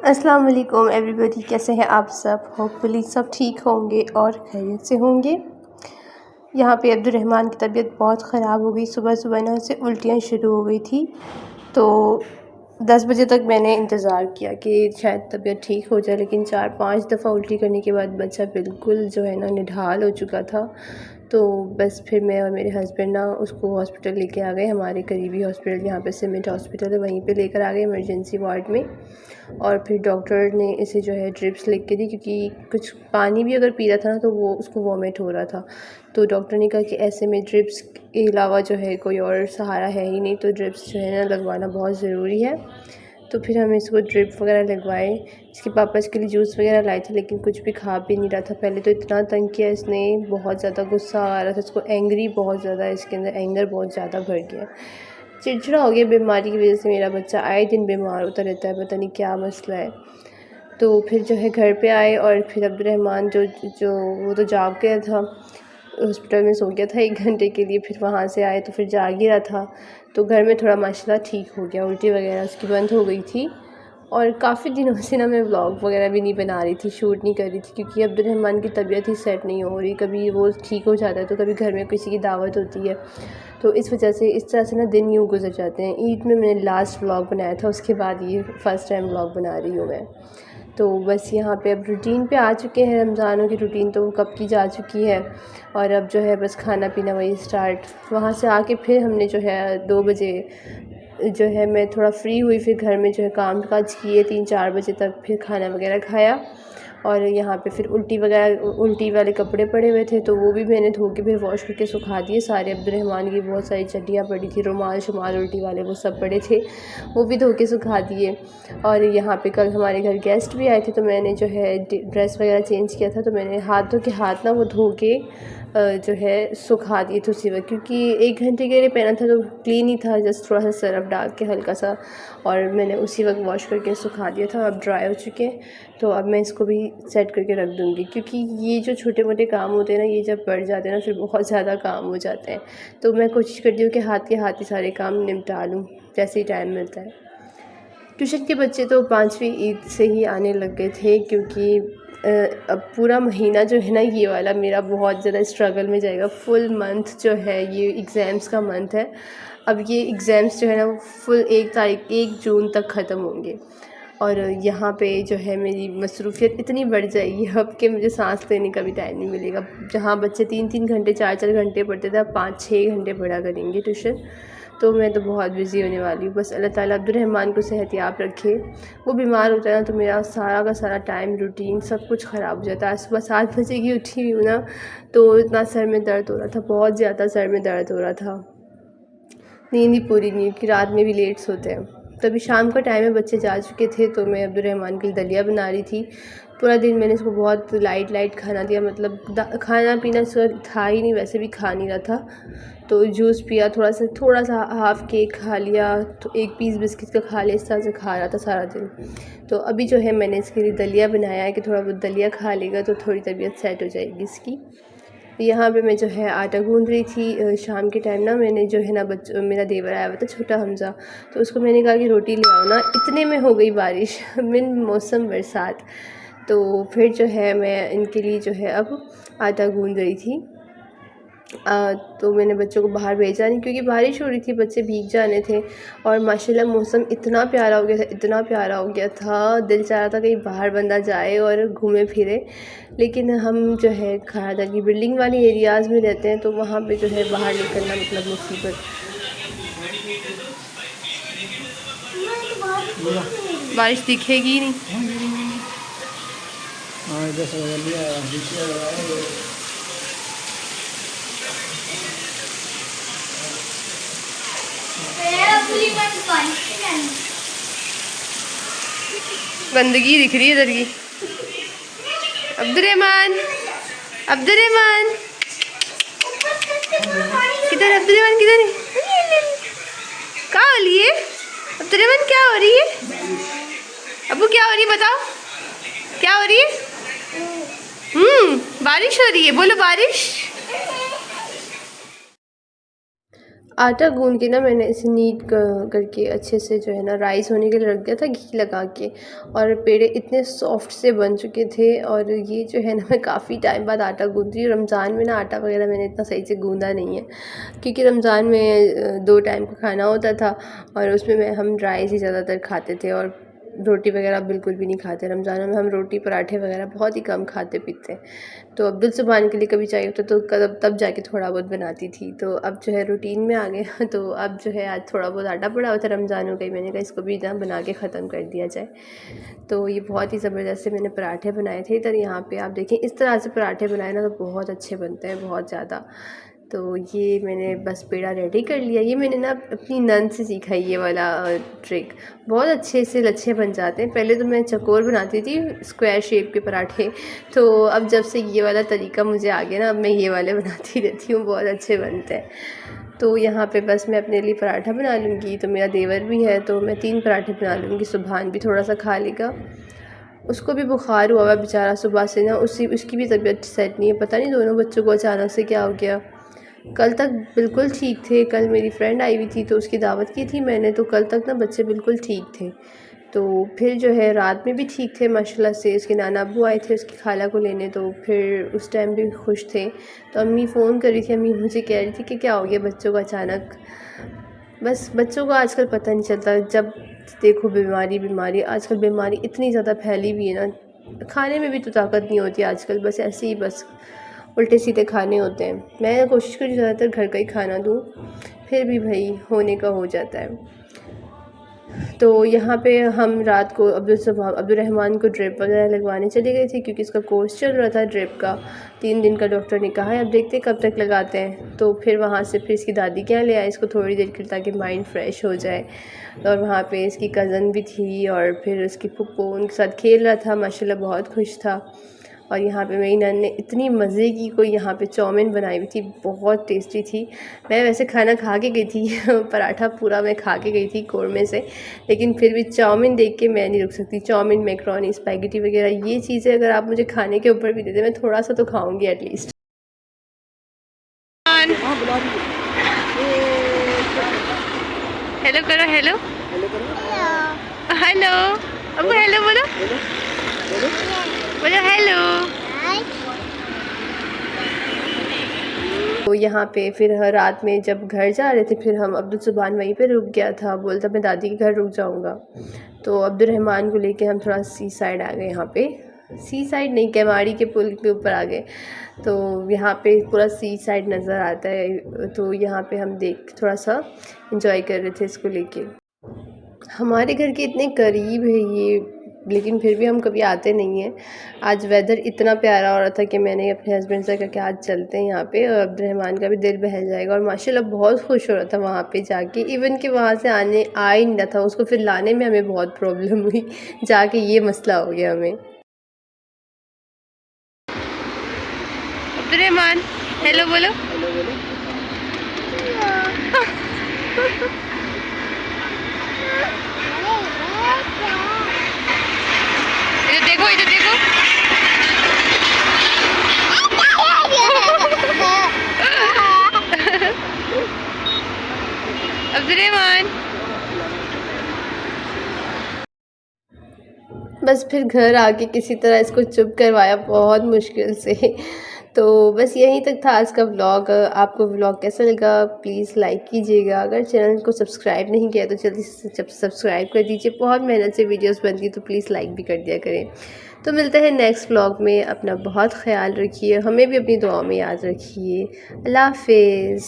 अस्सलाम वालेकुम एवरीबॉडी, कैसे हैं आप सब। होपफुली सब ठीक होंगे और खैरियत से होंगे। यहाँ पे अब्दुर्रहमान की तबीयत बहुत ख़राब हो गई। सुबह सुबह ना उसे उल्टियाँ शुरू हो गई थी, तो 10 बजे तक मैंने इंतज़ार किया कि शायद तबीयत ठीक हो जाए, लेकिन 4-5 दफ़ा उल्टी करने के बाद बच्चा बिल्कुल जो है ना निढाल हो चुका था। तो बस फिर मैं और मेरे हस्बैंड ना उसको हॉस्पिटल लेके आ गए। हमारे करीबी हॉस्पिटल यहाँ पे सिमेंट हॉस्पिटल है, वहीं पे लेकर आ गए इमरजेंसी वार्ड में। और फिर डॉक्टर ने इसे जो है ड्रिप्स लिख के दी, क्योंकि कुछ पानी भी अगर पी रहा था ना तो वो उसको वॉमिट हो रहा था। तो डॉक्टर ने कहा कि ऐसे में ड्रिप्स के अलावा जो है कोई और सहारा है ही नहीं, तो ड्रिप्स जो है ना लगवाना बहुत ज़रूरी है। तो फिर हम इसको ड्रिप वगैरह लगवाए। इसके पापा इसके लिए जूस वगैरह लाए थे, लेकिन कुछ भी खा पी नहीं रहा था। पहले तो इतना तंग किया इसने, बहुत ज़्यादा गुस्सा आ रहा था इसको, एंग्री बहुत ज़्यादा, इसके अंदर एंगर बहुत ज़्यादा भर गया, चिड़चिड़ा हो गया। बीमारी की वजह से मेरा बच्चा आए दिन बीमार होता रहता है, पता नहीं क्या मसला है। तो फिर जो है घर पे आए और फिर अब्दुर्रहमान जो वो तो जाग गया था, हॉस्पिटल में सो गया था 1 घंटे के लिए। फिर वहाँ से आए तो फिर जाग ही रहा था। तो घर में थोड़ा माशाल्लाह ठीक हो गया, उल्टी वगैरह उसकी बंद हो गई थी। और काफ़ी दिनों से ना मैं व्लॉग वगैरह भी नहीं बना रही थी, शूट नहीं कर रही थी, क्योंकि अब्दुर्रहमान की तबीयत ही सेट नहीं हो रही। कभी वो ठीक हो जाता है तो कभी घर में किसी की दावत होती है, तो इस वजह से इस तरह से ना दिन यूँ गुजर जाते हैं। ईद में मैंने लास्ट व्लॉग बनाया था, उसके बाद ये फ़र्स्ट टाइम व्लॉग बना रही हूँ मैं। तो बस यहाँ पे अब रूटीन पे आ चुके हैं। रमज़ानों की रूटीन तो कब की जा चुकी है, और अब जो है बस खाना पीना वही स्टार्ट। वहाँ से आके फिर हमने जो है 2 बजे जो है मैं थोड़ा फ्री हुई, फिर घर में जो है काम काज किए 3-4 बजे तक, फिर खाना वगैरह खाया। और यहाँ पे फिर उल्टी वाले कपड़े पड़े हुए थे, तो वो भी मैंने धो के फिर वॉश करके सुखा दिए सारे। अब्दुर्रहमान की बहुत सारी चड्डियाँ पड़ी थी, रुमाल शुमाल उल्टी वाले वो सब पड़े थे, वो भी धो के सुखा दिए। और यहाँ पे कल हमारे घर गेस्ट भी आए थे, तो मैंने जो है ड्रेस वगैरह चेंज किया था, तो मैंने हाथों के हाथ ना वो धो के जो है सुखा दिए थे उसी वक्त, क्योंकि 1 घंटे के लिए पहना था तो क्लीन ही था, जस्ट थोड़ा सा सरफ डाल के हल्का सा, और मैंने उसी वक्त वॉश करके सुखा दिया था। अब ड्राई हो चुके हैं, तो अब मैं इसको भी सेट करके रख दूँगी, क्योंकि ये जो छोटे मोटे काम होते हैं ना, ये जब बढ़ जाते हैं ना फिर बहुत ज़्यादा काम हो जाते हैं। तो मैं कोशिश करती हूँ कि हाथ के हाथ ही सारे काम निपटा लूँ जैसे ही टाइम मिलता है। ट्यूशन के बच्चे तो 5वीं ईद से ही आने लग गए थे, क्योंकि अब पूरा महीना जो है ना ये वाला मेरा बहुत ज़्यादा स्ट्रगल में जाएगा। फुल मंथ जो है ये एग्ज़ाम्स का मंथ है। अब ये एग्ज़ाम्स जो है ना वो फुल 1 जून तक ख़त्म होंगे, और यहाँ पे जो है मेरी मसरूफ़ियत इतनी बढ़ जाएगी अब कि मुझे सांस लेने का भी टाइम नहीं मिलेगा। जहाँ बच्चे 3-3 घंटे 4-4 घंटे पढ़ते थे, अब 5-6 घंटे पढ़ा करेंगे ट्यूशन। तो मैं तो बहुत बिज़ी होने वाली हूँ। बस अल्लाह ताला अब्दुर्रहमान को सेहतियाब रखे। वो बीमार होता है ना तो मेरा सारा का सारा टाइम रूटीन सब कुछ ख़राब हो जाता है। आज सुबह 7 बजे की उठी हुई हूँ ना, तो इतना सर में दर्द हो रहा था, बहुत ज़्यादा सर में दर्द हो रहा था। नींद ही पूरी नहीं, कि रात में भी लेट सोते हैं। तभी शाम का टाइम में बच्चे जा चुके थे, तो मैं अब्दुर्रहमान के लिए दलिया बना रही थी। पूरा दिन मैंने इसको बहुत लाइट खाना दिया, मतलब खाना पीना इसका था ही नहीं, वैसे भी खा नहीं रहा था। तो जूस पिया, थोड़ा सा हाफ़ केक खा लिया, तो 1 पीस बिस्किट का खा लिया, इस तरह से खा रहा था सारा दिन। तो अभी जो है मैंने इसके लिए दलिया बनाया है कि थोड़ा बहुत दलिया खा लेगा तो थोड़ी तबीयत सेट हो जाएगी इसकी। यहाँ पे मैं जो है आटा गूँध रही थी। शाम के टाइम ना मैंने जो है ना मेरा देवर आया हुआ था छोटा हमज़ा, तो उसको मैंने कहा कि रोटी ले आओ ना, इतने में हो गई बारिश बिन मौसम बरसात। तो फिर जो है मैं इनके लिए जो है अब आटा गूँध रही थी। तो मैंने बच्चों को बाहर भेजा नहीं, क्योंकि बारिश हो रही थी, बच्चे भीग जाने थे। और माशाल्लाह मौसम इतना प्यारा हो गया था, इतना प्यारा हो गया था, दिल चाह रहा था कहीं बाहर बंदा जाए और घूमे फिरे। लेकिन हम जो है खानादार की बिल्डिंग वाली एरियाज़ में रहते हैं, तो वहाँ पे जो है बाहर निकलना मतलब मुसीबत। बारिश दिखेगी नहीं। गंदगी दिख रही है इधर की। अब्दुर्रहमान अब्दुर्रहमान किधर, अब्दुर्रहमान किधर है? क्या हो रही है अब्दुर्रहमान, क्या हो रही है? अबू क्या हो रही है बताओ, क्या हो रही है? बारिश हो रही है, बोलो बारिश। आटा गूँध के ना मैंने इसे नीट करके अच्छे से जो है ना राइस होने के लिए रख दिया था घी लगा के, और पेड़े इतने सॉफ्ट से बन चुके थे। और ये जो है ना मैं काफ़ी टाइम बाद आटा गूँथ रही हूँ। रमज़ान में ना आटा वगैरह मैंने इतना सही से गूँधा नहीं है, क्योंकि रमज़ान में 2 टाइम का खाना होता था और उसमें हम राइस ही ज़्यादातर खाते थे और रोटी वगैरह बिल्कुल भी नहीं खाते। रमज़ानों में हम रोटी पराठे वगैरह बहुत ही कम खाते पीते। तो अब्दुल सुबहान के लिए कभी चाहिए होता तो तब जाके थोड़ा बहुत बनाती थी। तो अब जो है रूटीन में आ गए तो अब जो है आज थोड़ा बहुत आटा पड़ा हुआ था रमज़ानों का ही, मैंने कहा इसको भी ना बना के ख़त्म कर दिया जाए। तो ये बहुत ही ज़बरदस्त से मैंने पराठे बनाए थे। इधर यहाँ पे आप देखें इस तरह से पराठे बनाए ना तो बहुत अच्छे बनते हैं, बहुत ज़्यादा। तो ये मैंने बस पेड़ा रेडी कर लिया। ये मैंने ना अपनी नंद से सीखा ये वाला ट्रिक, बहुत अच्छे से लच्छे बन जाते हैं। पहले तो मैं चकोर बनाती थी स्क्वायर शेप के पराठे, तो अब जब से ये वाला तरीका मुझे आ गया ना, अब मैं ये वाले बनाती रहती हूँ, बहुत अच्छे बनते हैं। तो यहाँ पे बस मैं अपने लिए पराठा बना लूँगी, तो मेरा देवर भी है तो मैं 3 पराठे बना लूँगी। सुबहान भी थोड़ा सा खा लेगा, उसको भी बुखार हुआ हुआ बेचारा सुबह से ना, उसकी भी तबीयत सेट नहीं है। पता नहीं दोनों बच्चों को अचानक से क्या हो गया। कल तक बिल्कुल ठीक थे, कल मेरी फ्रेंड आई हुई थी तो उसकी दावत की थी मैंने, तो कल तक ना बच्चे बिल्कुल ठीक थे। तो फिर जो है रात में भी ठीक थे माशाल्लाह से। उसके नाना अब्बू आए थे उसकी खाला को लेने, तो फिर उस टाइम भी खुश थे। तो अम्मी फ़ोन कर रही थी, अम्मी मुझे कह रही थी कि क्या हो गया बच्चों को अचानक। बस बच्चों को आजकल पता नहीं चलता, जब देखो बीमारी आजकल बीमारी इतनी ज़्यादा फैली हुई है ना, खाने में भी तो ताकत नहीं होती आजकल, बस ऐसे ही बस उल्टे सीधे खाने होते हैं। मैं कोशिश करी ज़्यादातर घर का ही खाना दूँ, फिर भी भाई होने का हो जाता है। तो यहाँ पे हम रात को अब्दुल रहमान को ड्रिप वगैरह लगवाने चले गए थे, क्योंकि इसका कोर्स चल रहा था ड्रिप का। 3 दिन का डॉक्टर ने कहा है, अब देखते हैं कब तक लगाते हैं। तो फिर वहाँ से फिर इसकी दादी के यहाँ ले आए इसको थोड़ी देर के लिए, ताकि माइंड फ्रेश हो जाए। और वहाँ पे इसकी कज़न भी थी और फिर उसकी फुप्पो उनके साथ खेल रहा था, माशाल्लाह बहुत खुश था। और यहाँ पे मेरी नन ने इतनी मज़े की कोई यहाँ पे चाउमीन बनाई हुई थी, बहुत टेस्टी थी। मैं वैसे खाना खा के गई थी पराठा पूरा मैं खा के गई थी कोरमे से, लेकिन फिर भी चाउमीन देख के मैं नहीं रुक सकती। चाउमीन, मैकरोनी, स्पैगेटी वगैरह ये चीज़ें अगर आप मुझे खाने के ऊपर भी दे दें, मैं थोड़ा सा तो खाऊंगी एटलीस्ट। हेलो करो, हेलो हेलो अब हेलो बोलो, बोलो हेलो। तो यहाँ पे फिर हर रात में जब घर जा रहे थे, फिर हम अब्दुल सुबहान वहीं पे रुक गया था, बोलता मैं दादी के घर रुक जाऊँगा। तो अब्दुल रहमान को लेके हम थोड़ा सी साइड आ गए, यहाँ पे सी साइड नहीं, केमाड़ी के पुल के ऊपर आ गए। तो यहाँ पे पूरा सी साइड नज़र आता है, तो यहाँ पे हम थोड़ा सा इंजॉय कर रहे थे इसको लेके। हमारे घर के इतने करीब है ये, लेकिन फिर भी हम कभी आते नहीं हैं। आज वेदर इतना प्यारा हो रहा था कि मैंने अपने हस्बैंड से कहा कि आज चलते हैं यहाँ पे, और अब्दुलरहमान का भी दिल बहल जाएगा। और माशाल्लाह बहुत खुश हो रहा था वहाँ पे जाके, इवन कि वहाँ से आ ही नहीं रहा था, उसको फिर लाने में हमें बहुत प्रॉब्लम हुई जाके, ये मसला हो गया हमें। अब्दुलरहमान हेलो बोलो, इधर देखो, इधर देखो। अब्दुलरहमान बस फिर घर आके किसी तरह इसको चुप करवाया बहुत मुश्किल से। तो बस यहीं तक था आज का व्लॉग। आपको व्लॉग कैसा लगा प्लीज़ लाइक कीजिएगा। अगर चैनल को सब्सक्राइब नहीं किया तो जल्दी से सब्सक्राइब कर दीजिए, बहुत मेहनत से वीडियोस बनती है, तो प्लीज़ लाइक भी कर दिया करें। तो मिलते हैं नेक्स्ट व्लॉग में, अपना बहुत ख्याल रखिए, हमें भी अपनी दुआओं में याद रखिए। अल्लाह हाफिज़।